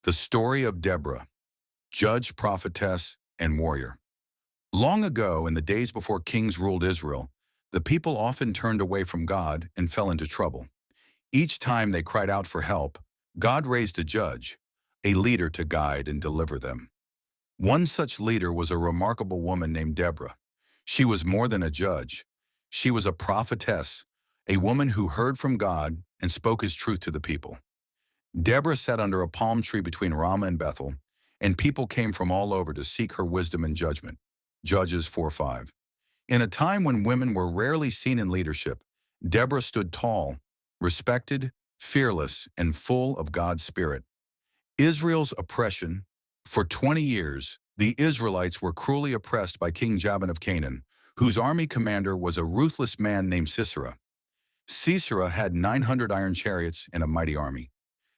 The story of Deborah, judge, prophetess, and warrior. Long ago, in the days before kings ruled Israel, the people often turned away from God and fell into trouble. Each time they cried out for help, God raised a judge, a leader to guide and deliver them. One such leader was a remarkable woman named Deborah. She was more than a judge. She was a prophetess, a woman who heard from God and spoke his truth to the people. Deborah sat under a palm tree between Ramah and Bethel, and people came from all over to seek her wisdom and judgment. Judges 4:5. In a time when women were rarely seen in leadership, Deborah stood tall, respected, fearless, and full of God's Spirit. Israel's oppression. For 20 years, the Israelites were cruelly oppressed by King Jabin of Canaan, whose army commander was a ruthless man named Sisera. Sisera had 900 iron chariots and a mighty army.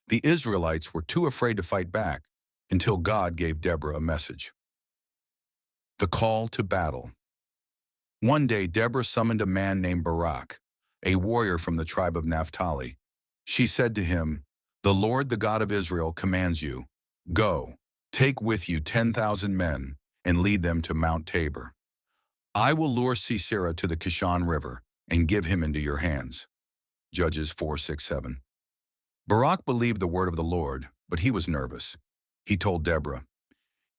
The Israelites were too afraid to fight back until God gave Deborah a message. The call to battle. One day, Deborah summoned a man named Barak, a warrior from the tribe of Naphtali. She said to him, "The Lord, the God of Israel, commands you, go, take with you 10,000 men and lead them to Mount Tabor. I will lure Sisera to the Kishon River and give him into your hands." Judges 4:6-7. Barak believed the word of the Lord, but he was nervous. He told Deborah,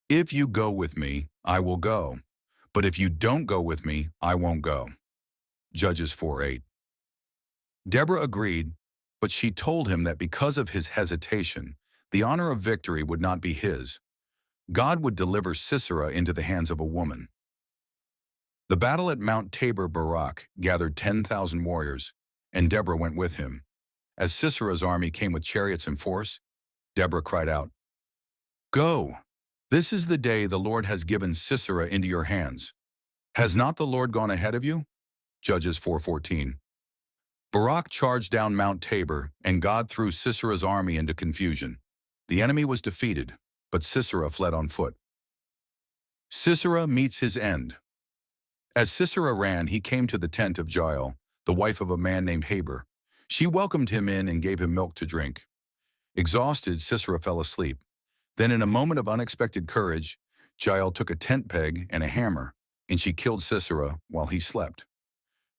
"If you go with me, I will go. But if you don't go with me, I won't go." Judges 4:8. Deborah agreed, but she told him that because of his hesitation, the honor of victory would not be his. God would deliver Sisera into the hands of a woman. The battle at Mount Tabor. Barak gathered 10,000 warriors, and Deborah went with him. As Sisera's army came with chariots and force, Deborah cried out, "Go! This is the day the Lord has given Sisera into your hands. Has not the Lord gone ahead of you?" Judges 4:14. Barak charged down Mount Tabor, and God threw Sisera's army into confusion. The enemy was defeated, but Sisera fled on foot. Sisera meets his end. As Sisera ran, he came to the tent of Jael, the wife of a man named Heber. She welcomed him in and gave him milk to drink. Exhausted, Sisera fell asleep. Then, in a moment of unexpected courage, Jael took a tent peg and a hammer, and she killed Sisera while he slept.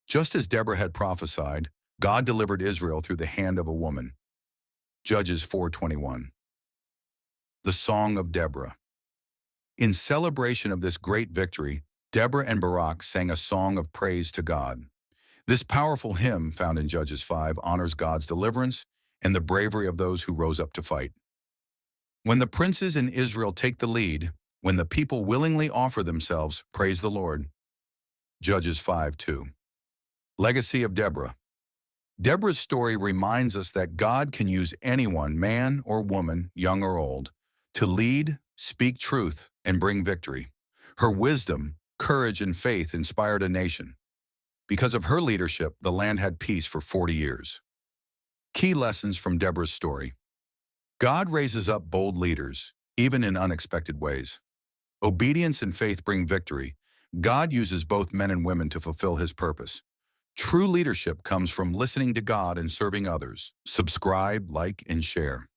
Just as Deborah had prophesied, God delivered Israel through the hand of a woman. Judges 4:21. The Song of Deborah. In celebration of this great victory, Deborah and Barak sang a song of praise to God. This powerful hymn, found in Judges 5, honors God's deliverance and the bravery of those who rose up to fight. When the princes in Israel take the lead, when the people willingly offer themselves, praise the Lord. Judges 5:2. Legacy of Deborah. Deborah's story reminds us that God can use anyone, man or woman, young or old, to lead, speak truth, and bring victory. Her wisdom, courage, and faith inspired a nation. Because of her leadership, the land had peace for 40 years. Key lessons from Deborah's story. God raises up bold leaders, even in unexpected ways. Obedience and faith bring victory. God uses both men and women to fulfill his purpose. True leadership comes from listening to God and serving others. Subscribe, like, and share.